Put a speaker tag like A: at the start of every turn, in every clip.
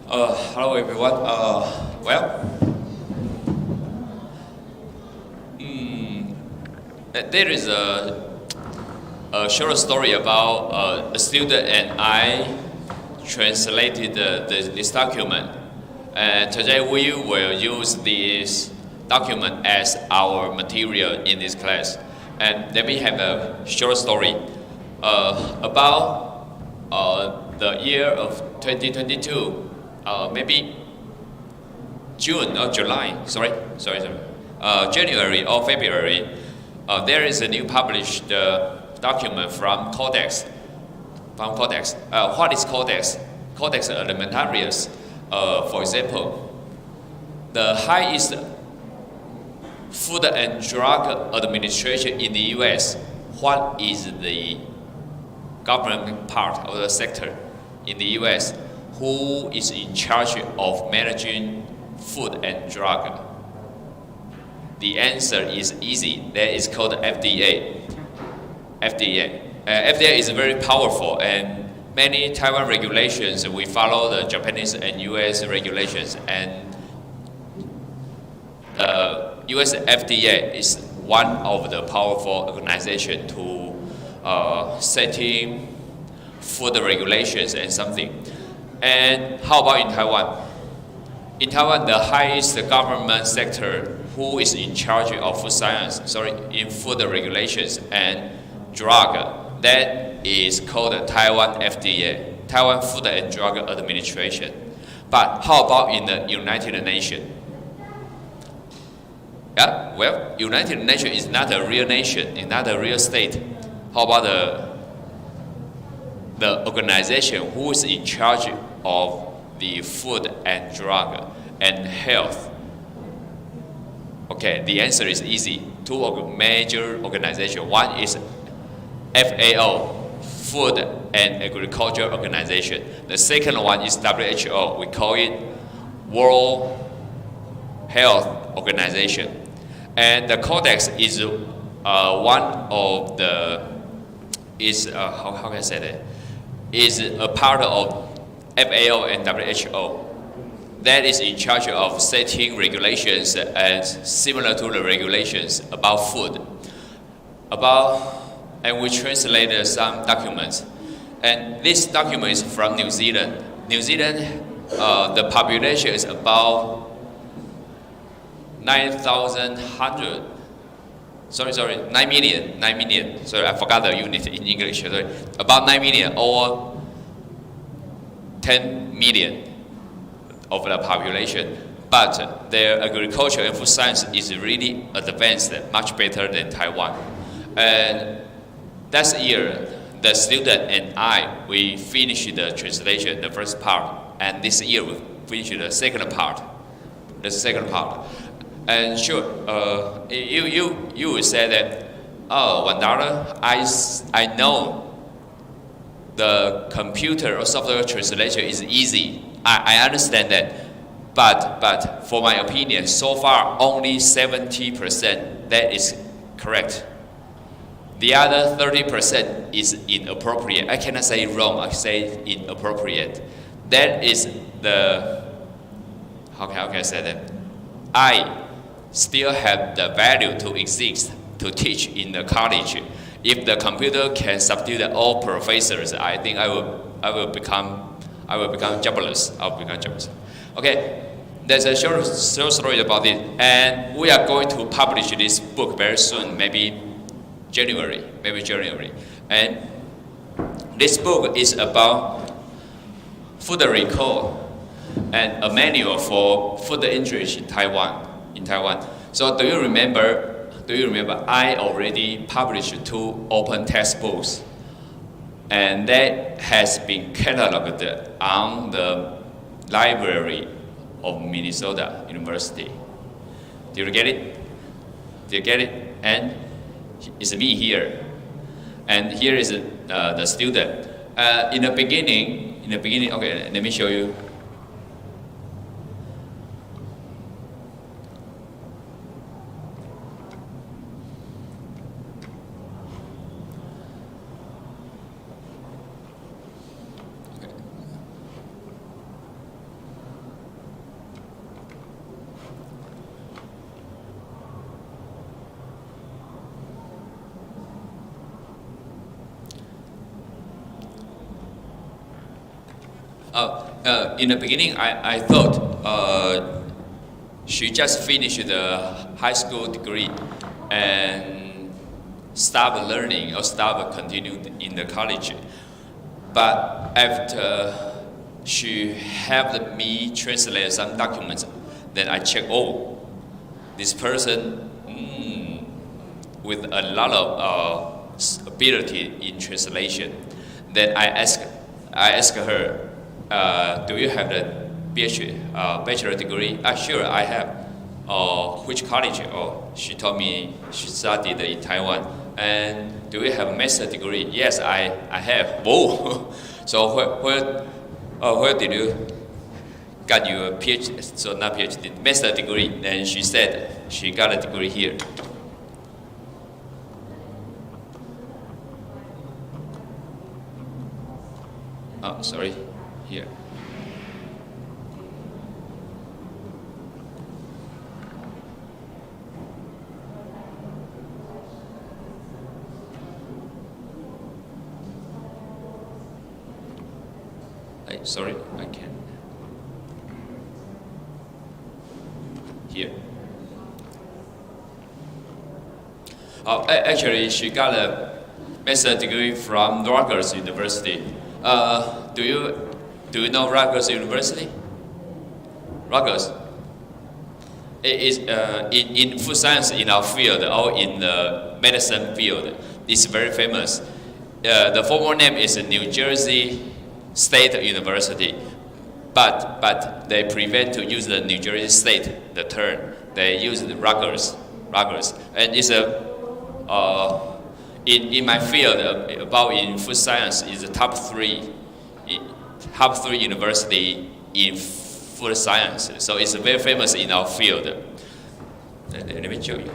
A: Hello everyone. There is a short story about a student and I translated this document. And today we will use this document as our material in this class. And then we have a short story about the year of 2022. Maybe June or July, January or February, there is a new published document from Codex. What is Codex? Codex Alimentarius. For example, the highest Food and Drug Administration in the US. What is the government part of the sector in the US? Who is in charge of managing food and drug? The answer is easy. That is called FDA. FDA is very powerful, and many Taiwan regulations, we follow the Japanese and US regulations, and US FDA is one of the powerful organizations to setting food regulations and something. And how about in Taiwan? In Taiwan, the highest government sector who is in charge of in food regulations and drug, that is called Taiwan FDA, Taiwan Food and Drug Administration. But how about in the United Nations? United Nations is not a real nation, it's not a real state. How about the organization who is in charge of the food and drug and health? Okay, the answer is easy. Two major organizations. One is FAO, Food and Agriculture Organization. The second one is WHO. We call it World Health Organization. And the Codex is one of the how can I say that? Is a part of FAO and WHO that is in charge of setting regulations and similar to the regulations about food. And we translated some documents. And this document is from New Zealand. New Zealand, the population is about 9 million. Sorry, I forgot the unit in English. Sorry. About 9 million or 10 million of the population. But their agriculture and food science is really advanced, much better than Taiwan. And last year, the student and we finished the translation, the first part. And this year, we finished the second part. And sure, you will say that, $1, I know the computer or software translation is easy. I understand that, but for my opinion, so far only 70% that is correct. The other 30% is inappropriate. I cannot say wrong. I say inappropriate. That is the how can I say that? I still have the value to exist, to teach in the college. If the computer can substitute all professors, I think I will become jobless. Okay, there's a short story about it, and we are going to publish this book very soon, maybe January. And this book is about food recall and a manual for food industry in Taiwan. So do you remember I already published 2 open textbooks, and that has been cataloged on the library of Minnesota University. Do you get it? And it's me here, and here is the student. In the beginning, okay, let me show you. In the beginning, I thought she just finished the high school degree and stop learning or stop continuing in the college. But after she helped me translate some documents, then I checked, this person with a lot of ability in translation. Then I asked her, do you have the bachelor degree? Sure, I have. Which college? She told me she studied in Taiwan. And do you have a master's degree? Yes, I have. Whoa! So where did you got your PhD? So not PhD, master's degree. Then she said she got a degree here. Sorry, here. Sorry, I can't. Here. Actually, she got a master's degree from Rutgers University. Do you know Rutgers University? Rutgers. It is in food science in our field or in the medicine field. It's very famous. The former name is New Jersey State University, but they prefer to use the New Jersey State, the term. They use the Rutgers, and it's in my field about in food science is the top three university in food science. So it's very famous in our field. Let me show you.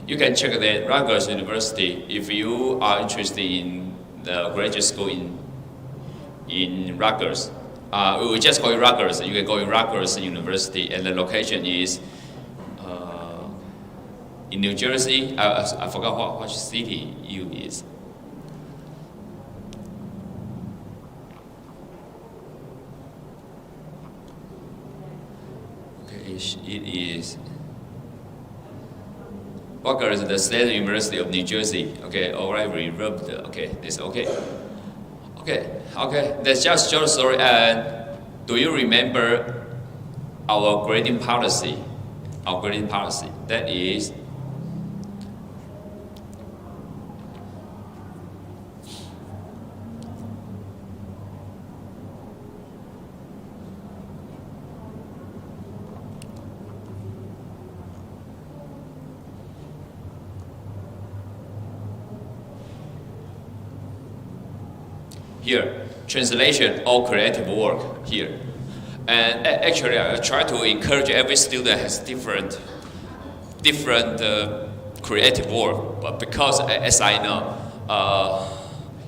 A: You can check the Rutgers University if you are interested in the graduate school in Rutgers. We will just call it Rutgers. You can go to Rutgers University, and the location is in New Jersey. I forgot which city you is. Okay, it is. Rutgers is the State University of New Jersey. Okay, alright, we rubbed. Okay, this okay. Okay. That's just short story. Do you remember our grading policy? Our grading policy. That is. Here, translation or creative work here. And actually, I try to encourage every student has different creative work. But because, as I know,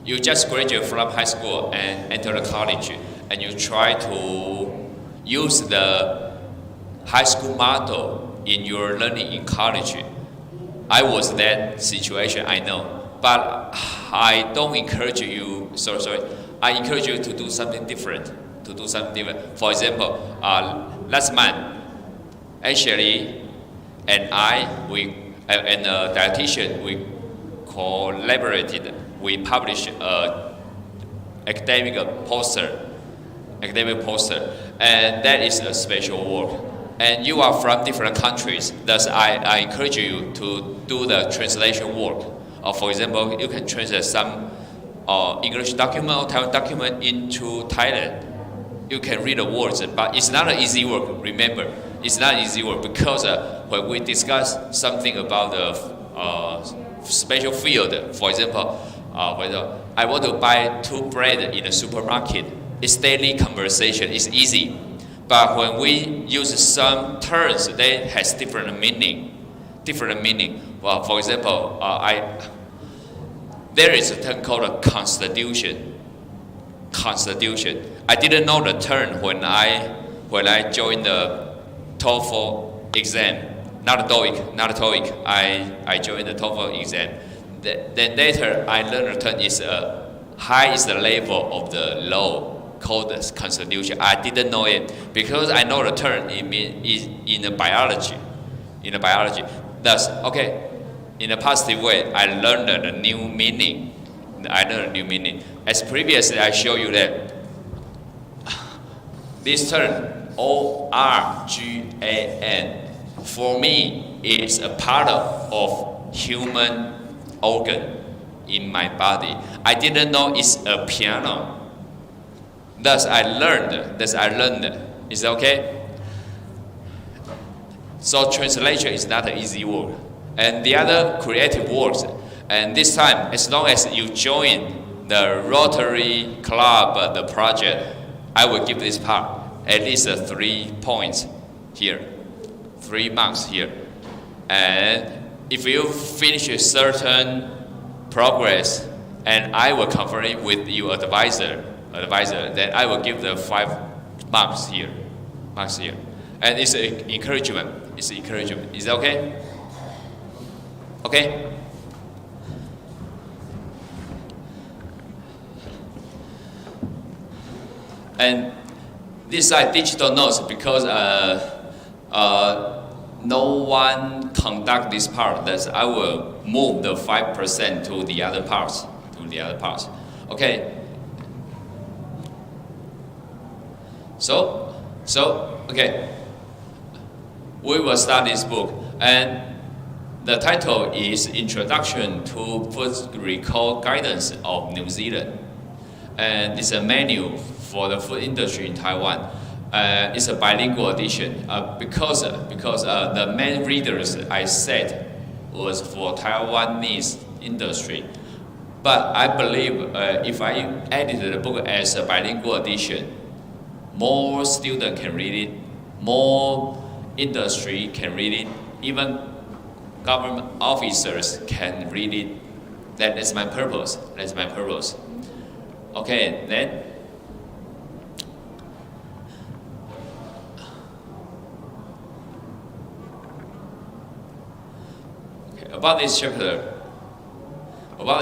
A: you just graduate from high school and enter the college, and you try to use the high school model in your learning in college. I was that situation, I know. But I don't encourage you, I encourage you to do something different. For example, last month, actually, and a dietitian, we collaborated. We published an academic poster, and that is a special work. And you are from different countries, thus I encourage you to do the translation work. For example, you can translate some English document or Taiwan document into Thailand. You can read the words, but it's not an easy work. Remember, it's not easy work because when we discuss something about the special field, for example, whether I want to buy 2 bread in a supermarket, it's daily conversation. It's easy, but when we use some terms, they has different meaning. Well, for example, there is a term called a constitution. constitution. I didn't know the term when I joined the TOEFL exam, not TOEIC. I joined the TOEFL exam. Then later I learned the term is high is the level of the law called the constitution. I didn't know it because I know the term is in the biology. Thus, okay, in a positive way, I learned the new meaning. As previously, I showed you that this term organ for me is a part of human organ in my body. I didn't know it's a piano. Thus I learned. Is it okay? So translation is not an easy work. And the other creative works. And this time, as long as you join the Rotary Club, the project, I will give this part at least 3 points here, 3 marks here. And if you finish a certain progress, and I will confirm it with your advisor, then I will give the 5 marks here. And it's an encouragement. Is it okay? Okay. And this side digital notes because no one conduct this part. That I will move the 5% to the other parts. Okay. So okay. We will start this book, and the title is Introduction to Food Recall Guidance of New Zealand, and it's a manual for the food industry in Taiwan. It's a bilingual edition because the main readers I said was for Taiwanese industry. But I believe if I edited the book as a bilingual edition, more students can read it, more industry can read it, even government officers can read it. That is my purpose. Okay, then. About the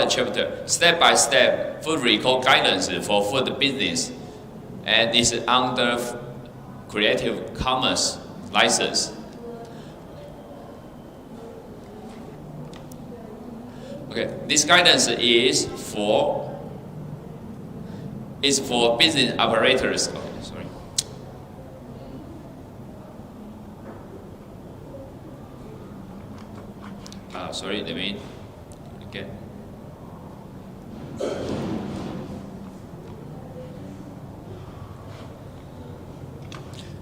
A: chapter, step-by-step food recall guidance for food business, and is under Creative Commons license. Okay, this guidance is for business operators. Okay, sorry. Sorry, let me again.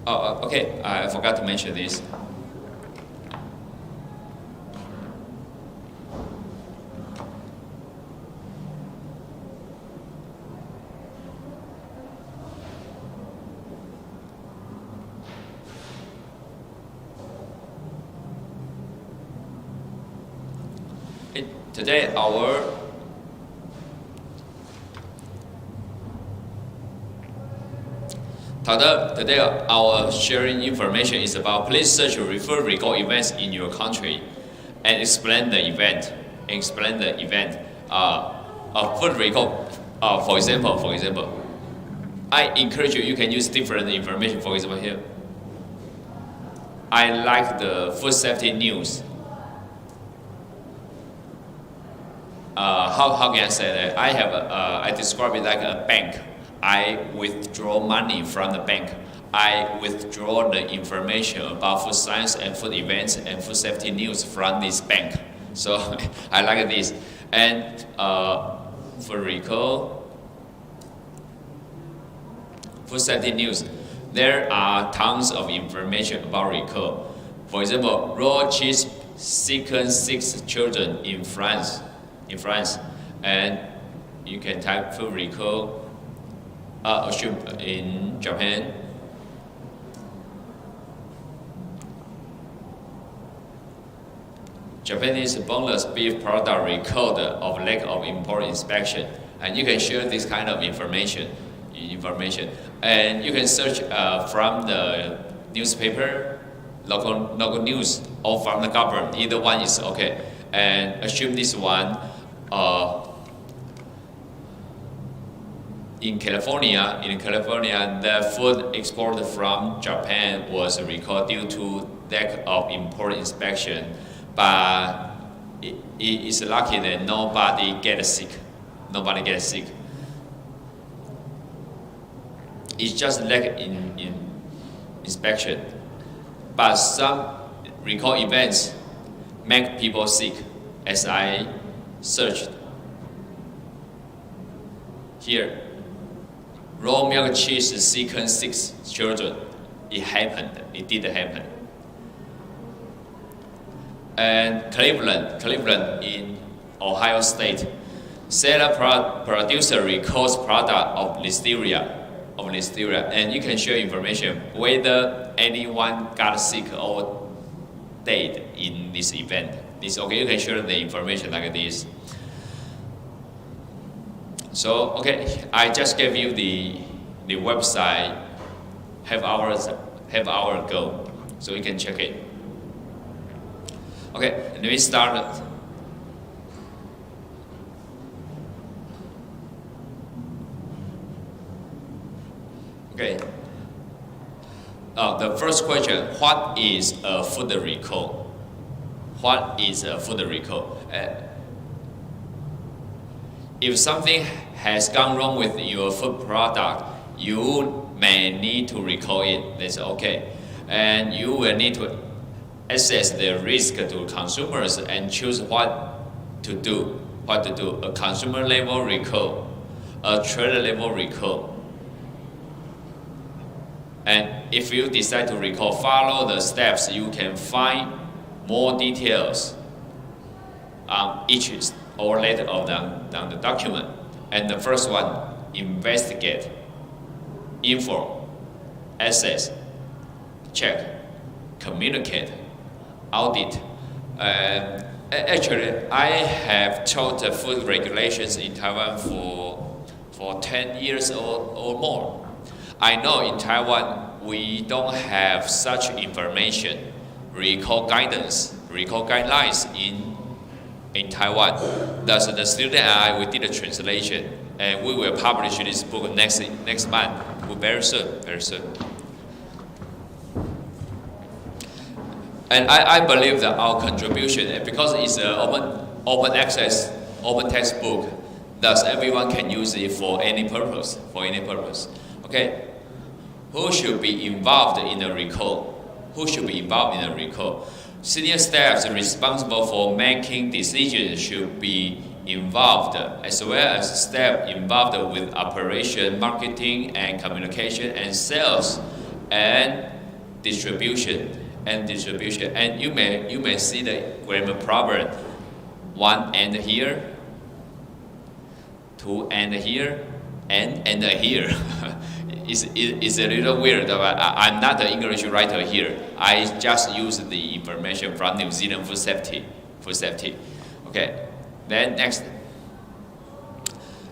A: Okay, I forgot to mention this. Today our sharing information is about please search food recall events in your country and explain the event. Food recall, for example, I encourage you can use different information. For example, here, I like the food safety news. How can I say that? I describe it like a bank. I withdraw money from the bank. I withdraw the information about food science and food events and food safety news from this bank. So I like this. And for recall, food safety news, there are tons of information about recall. For example, raw cheese sickens 6 children in France, and you can type food recall in Japan. Japanese boneless beef product recalled of lack of import inspection, and you can share this kind of information. information. And you can search from the newspaper, local news, or from the government. Either one is okay. And assume this one. In California, the food exported from Japan was recalled due to lack of import inspection, but it is lucky that nobody gets sick. It's just lack in inspection, but some recall events make people sick, as I searched here. Raw milk cheese sickened 6 children. It happened. It did happen. And Cleveland in Ohio State, seller producer recalls product of listeria, and you can share information whether anyone got sick or died in this event. This okay. You can share the information like this. So okay, I just gave you the website half hour ago, so you can check it. Okay, let me start. Okay. The first question: what is a food recall? What is a food recall? If something has gone wrong with your food product, you may need to recall it. That's okay. And you will need to assess the risk to consumers and choose what to do. A consumer level recall, a trader level recall. And if you decide to recall, follow the steps. You can find more details on each or later of them down the document. And the first one, investigate, info, assess, check, communicate, audit. Actually, I have taught food regulations in Taiwan for 10 years or more. I know in Taiwan we don't have such information, recall guidance, recall guidelines in Taiwan. Thus, the student and I, we did a translation, and we will publish this book next month, very soon. And I believe that our contribution, because it's an open access, open textbook, thus everyone can use it for any purpose. Okay, who should be involved in the recall? Senior staff responsible for making decisions should be involved, as well as staff involved with operation, marketing, and communication, and sales, and distribution. And you may see the grammar problem. 1 and here, 2 and here, and here. It's a little weird, but I'm not an English writer here. I just use the information from New Zealand food safety. Okay, then next.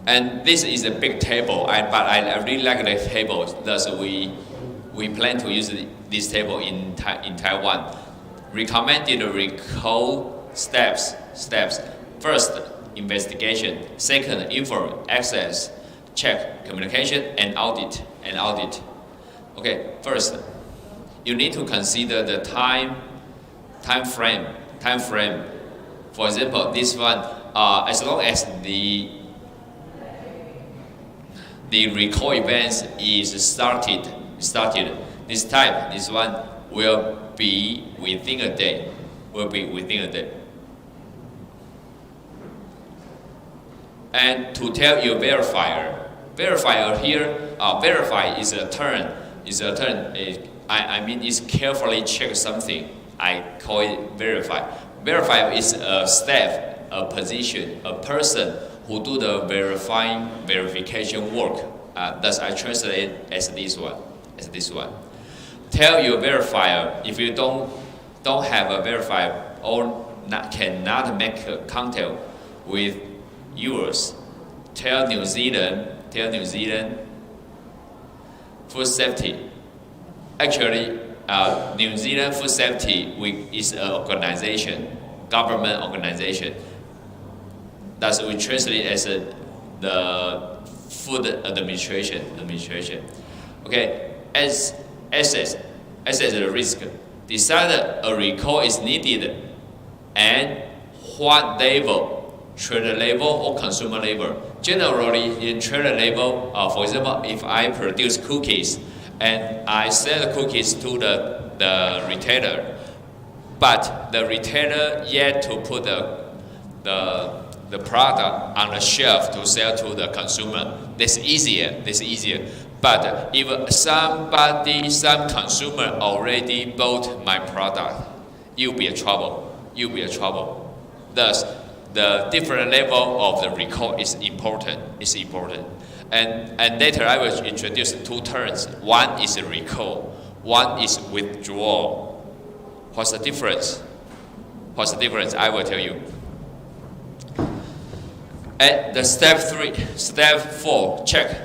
A: And this is a big table, but I really like the table. Thus, we plan to use this table in Taiwan. Recommended recall steps. First, investigation. Second, info, access, check, communication, and audit. Okay, first, you need to consider the time frame. For example, this one, as long as the recall event is started, this one will be within a day. And to tell your verifier here, verify is a term. I mean, it's carefully check something. I call it verify. Verify is a staff, a position, a person who do the verification work. Thus, I translate it as this one. Tell your verifier if you don't have a verifier or cannot make contact with yours. Tell New Zealand food safety. Actually, New Zealand Food Safety Week is an organization, government organization. That's we translate as the food administration. Okay, as assess the risk, decide a recall is needed, and what level, trader level or consumer level. Generally, in trader level, for example, if I produce cookies and I sell the cookies to the retailer, but the retailer yet to put the product on the shelf to sell to the consumer. That's easier. But if some consumer already bought my product, you'll be in trouble. Thus, the different level of the recall is important. And later I will introduce two terms. One is recall, one is withdrawal. What's the difference? I will tell you. At the step 4, check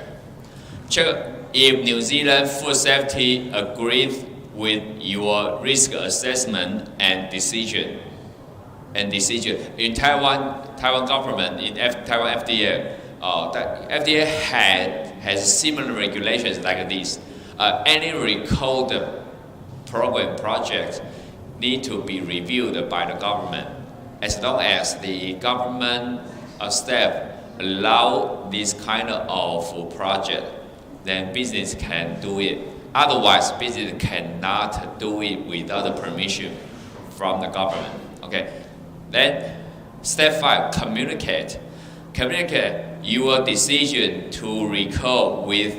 A: if New Zealand Food Safety agrees with your risk assessment and decision. In Taiwan government, in Taiwan FDA, the FDA has similar regulations like this. Any recalled project need to be reviewed by the government. As long as the government staff allow this kind of project, then business can do it. Otherwise, business cannot do it without the permission from the government. Okay. Then, step 5, communicate. Communicate your decision to recall with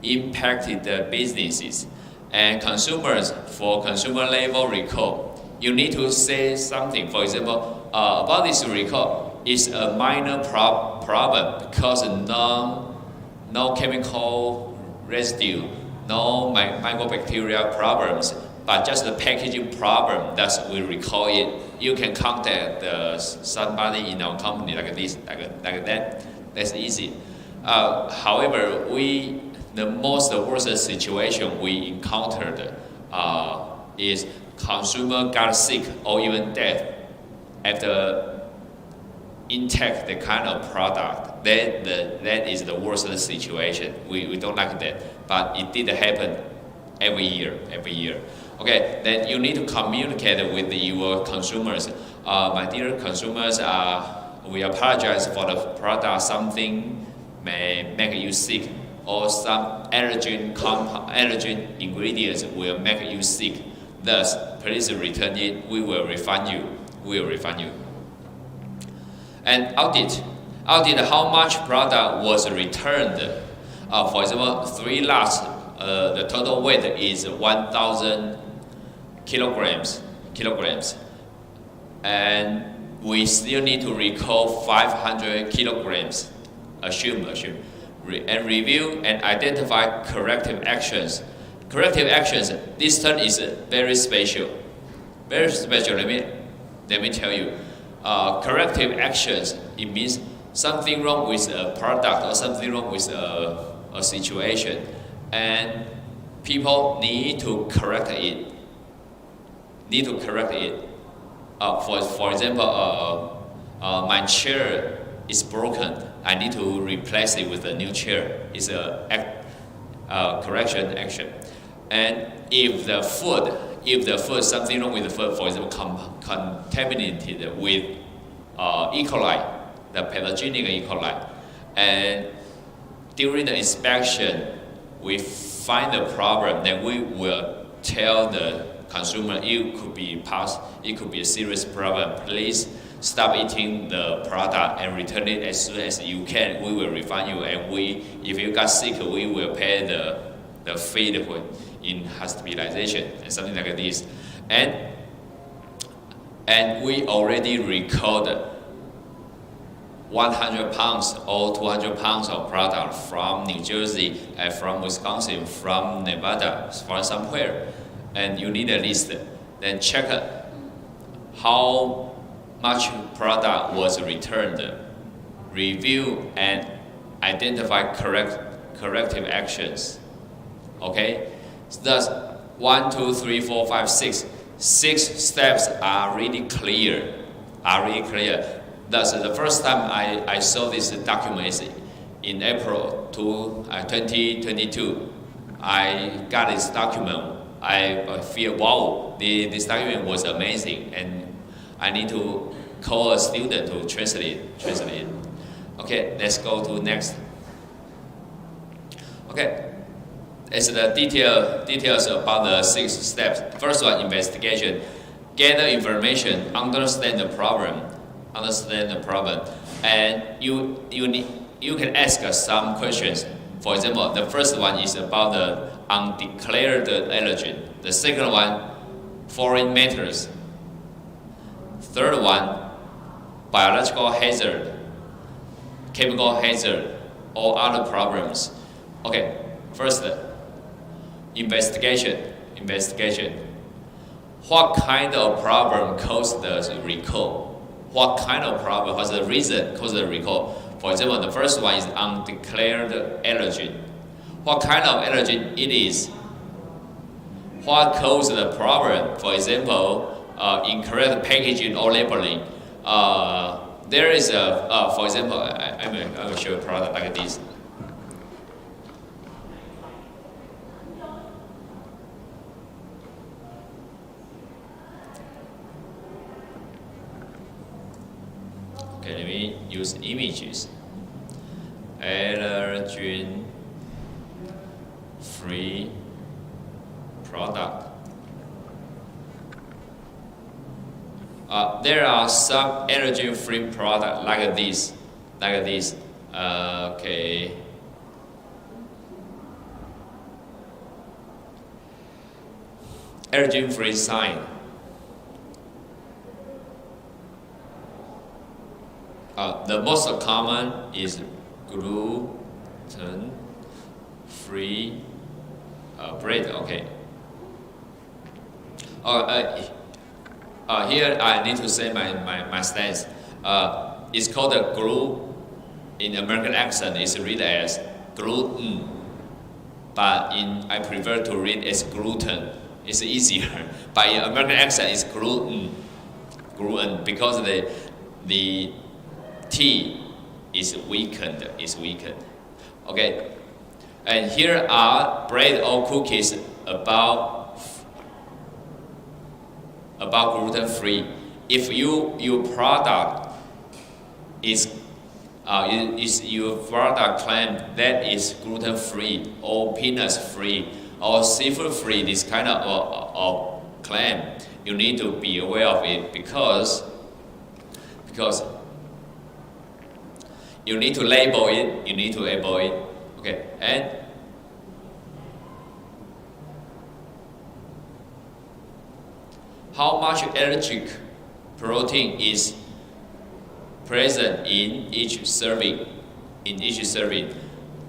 A: impacted businesses and consumers. For consumer level recall, you need to say something. For example, about this recall is a minor problem because no chemical residue, no mycobacteria problems, but just the packaging problem that we recall it. You can contact somebody in our company like this, like that. That's easy. However, the most worst situation we encountered is consumer got sick or even death after intake the kind of product. That is the worst situation. We don't like that, but it did happen every year. Okay, then you need to communicate with your consumers. My dear consumers, we apologize for the product. Something may make you sick, or some allergen ingredients will make you sick. Thus, please return it. We will refund you. And audit how much product was returned. For example, 3 lots. The total weight is 1,000 kilograms, and we still need to recall 500 kilograms. Assume, and review and identify corrective actions. This term is very special. Let me tell you. Corrective actions. It means something wrong with a product or something wrong with a situation, and people need to correct it. For example, my chair is broken. I need to replace it with a new chair. It's a correction action. And if the food, something wrong with the food, for example, contaminated with E. coli, the pathogenic E. coli, and during the inspection, we find the problem, then we will tell the consumer it could be a serious problem. Please stop eating the product and return it as soon as you can. We will refund you, and if you got sick, we will pay the fee in hospitalization and something like this. And we already recalled 100 pounds or 200 pounds of product from New Jersey, from Wisconsin, from Nevada, from somewhere. And you need a list. Then check how much product was returned. Review and identify corrective actions. Okay, so thus 1, 2, 3, 4, 5, 6. 6 steps are really clear. Thus, the first time I saw this document is in April 2022. I got this document. I feel wow, this document was amazing, and I need to call a student to translate it. Okay, let's go to next. Okay, it's the details about the 6 steps. First one, investigation. Gather information, understand the problem, and you can ask us some questions. For example, the first one is about the undeclared allergen. The second one, foreign matters. Third one, biological hazard, chemical hazard, or other problems. Okay, first, investigation. What kind of problem caused the recall? What kind of problem, what's the reason caused the recall? For example, the first one is undeclared allergen. What kind of allergen it is? What caused the problem? For example, incorrect packaging or labeling. There is for example, I'm going to show a product like this. Okay, let me use images. Allergen-free product. There are some allergen-free products like this. Okay. Allergen-free sign. The most common is gluten-free bread. Okay. Here I need to say my stance. It's called a glue. In American accent, it's read as gluten, but I prefer to read as gluten. It's easier. But in American accent, it's gluten, because the T is weakened. Okay, and here are bread or cookies about gluten-free. If your product is your product claim that is gluten-free or peanut-free or seafood-free, this kind of claim, you need to be aware of it because you need to label it. Okay, and how much allergic protein is present in each serving?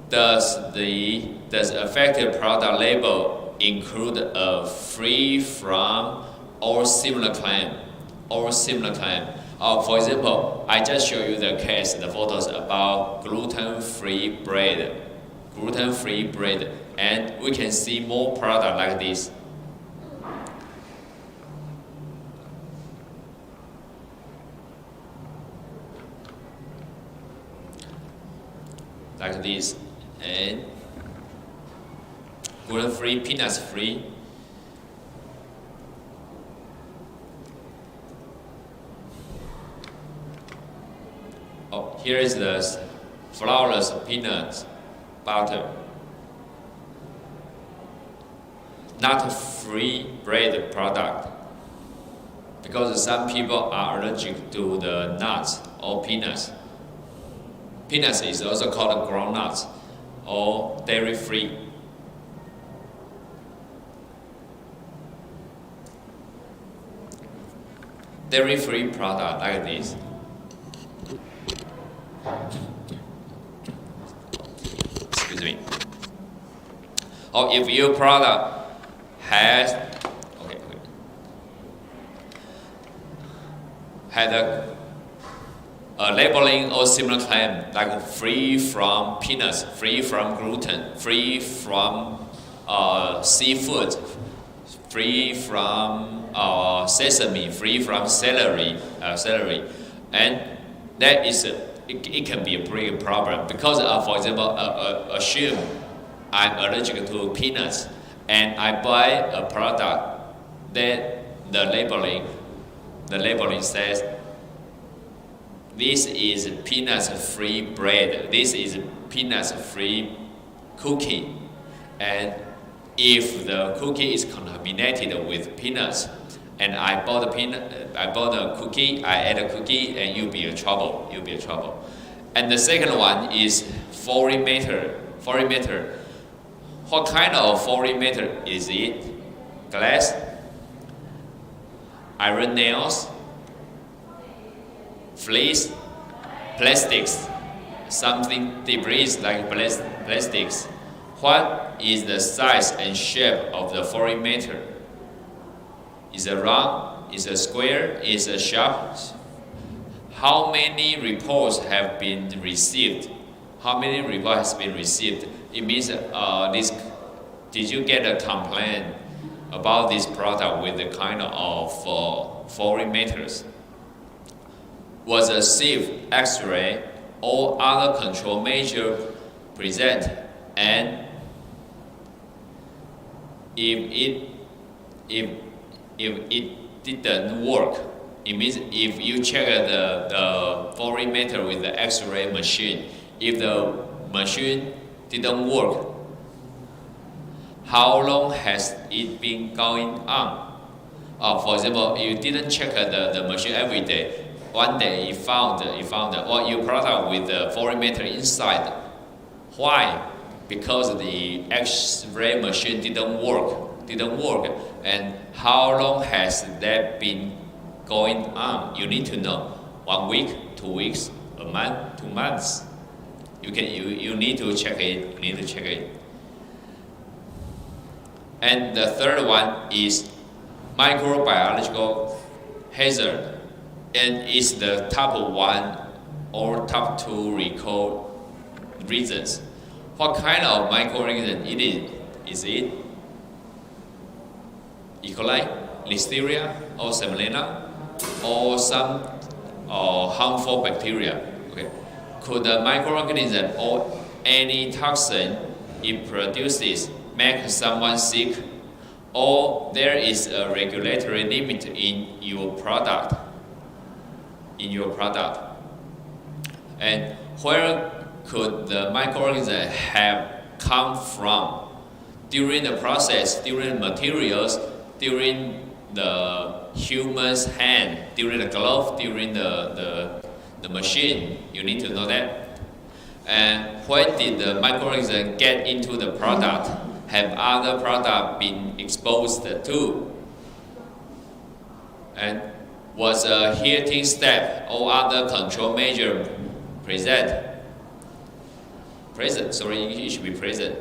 A: Does the affected product label include a free from or similar claim? For example, I just show you the photos about gluten-free bread, and we can see more product like this. And gluten-free, peanuts-free. Oh, here is the flourless peanut butter. Nut-free bread product, because some people are allergic to the nuts or peanuts. Peanuts is also called groundnuts or dairy-free. Dairy-free product like this. Excuse me. Or if your product has a labeling or similar claim like free from peanuts, free from gluten, free from seafood, free from sesame, free from celery, and that is it can be a big problem because, for example, assume I'm allergic to peanuts, and I buy a product that the labeling says this is peanuts-free bread, this is peanuts-free cookie, and if the cookie is contaminated with peanuts, and I bought a cookie, I add a cookie, and you'll be in trouble. And the second one is foreign matter. What kind of foreign matter is it? Glass, iron nails, fleece, plastics, something debris like plastics. What is the size and shape of the foreign matter? Is it round? Is it square? Is it sharp? How many reports have been received? It means did you get a complaint about this product with the kind of foreign matters? Was a sieve, X-ray, or other control measure present? And if it didn't work, it means if you check the foreign matter with the X-ray machine, if the machine didn't work, how long has it been going on? For example, you didn't check the machine every day. One day you found your product with the foreign matter inside. Why? Because the X-ray machine didn't work. And how long has that been going on? You need to know. 1 week, 2 weeks, a month, 2 months. You need to check it. And the third one is microbiological hazard, and it's the top 1 or top 2 recall reasons. What kind of microorganism it is? Is it E. coli, Listeria, or Salmonella, or some harmful bacteria? Okay. Could the microorganism or any toxin it produces make someone sick, or there is a regulatory limit in your product? And where could the microorganism have come from? During the process, during the materials, during the human's hand, during the glove, during the machine, you need to know that. And when did the microorganism get into the product? Have other products been exposed to? And was a heating step or other control measure present? It should be present.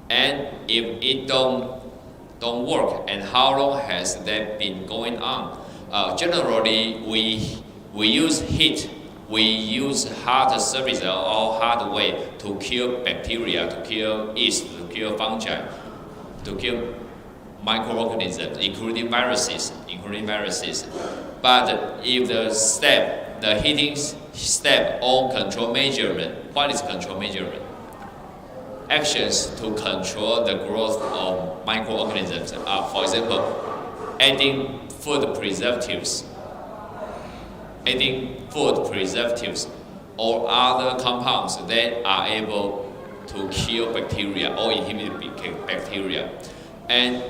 A: And if it don't work, and how long has that been going on? Generally, we use heat, we use hard surface or hard way to kill bacteria, to kill yeast, to kill fungi, to kill microorganisms, including viruses. But if the heating step or control measurement, what is control measurement? Actions to control the growth of microorganisms are, for example, adding food preservatives or other compounds that are able to kill bacteria or inhibit bacteria. And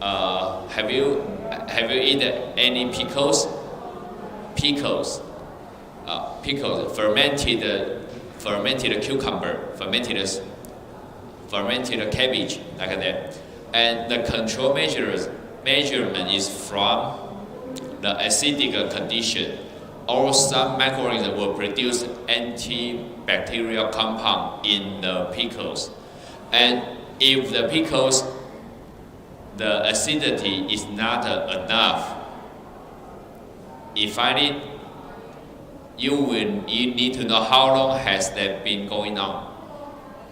A: have you eaten any pickles? Pickles, fermented cucumber, fermented cabbage, like that. And the control measurement is from the acidic condition, or some microorganisms will produce antibacterial compound in the pickles. And if the pickles, the acidity is not enough, you need to know how long has that been going on.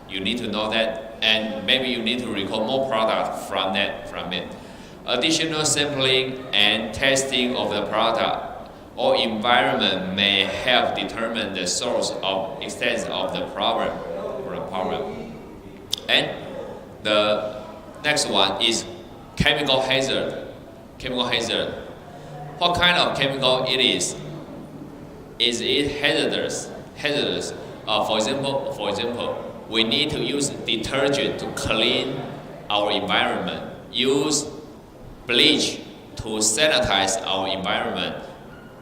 A: You need to know that, and maybe you need to recall more product from it. Additional sampling and testing of the product or environment may help determine the source of extent of the problem. And the next one is chemical hazard. What kind of chemical it is? Is it hazardous? For example, we need to use detergent to clean our environment. Use bleach to sanitize our environment.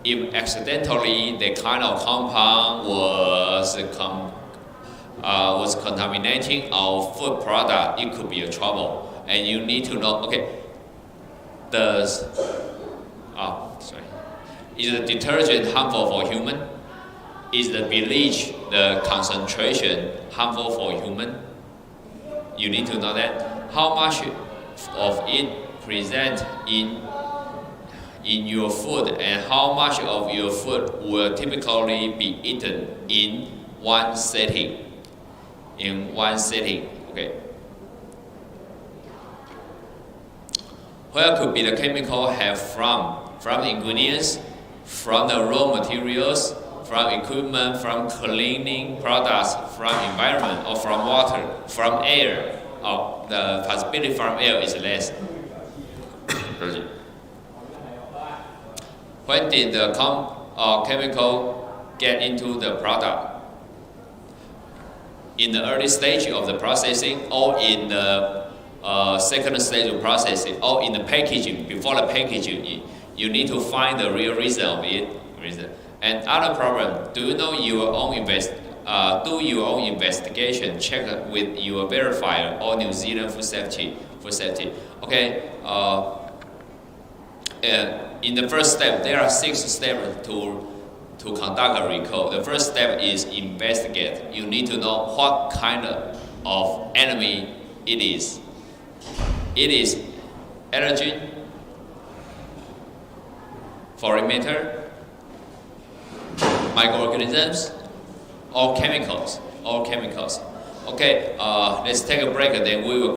A: If accidentally the kind of compound was contaminating our food product, it could be a trouble. And you need to know, okay, is the detergent harmful for human? Is the bleach, the concentration, harmful for human? You need to know that. How much of it present in your food, and how much of your food will typically be eaten in one setting. Okay. Where could be the chemical have from? From the ingredients, from the raw materials, from equipment, from cleaning products, from environment, or from water, from air. The possibility from air is less. When did the chemical get into the product? In the early stage of the processing, or in the second stage of processing, or in the packaging, before the packaging, you need to find the real reason of it. And other problem, do your own investigation, check with your verifier or New Zealand food safety. Okay. In the first step, there are 6 steps to conduct a recall. The first step is investigate. You need to know what kind of enemy it is. It is allergen, foreign matter, microorganisms, or chemicals. Okay, let's take a break and then we will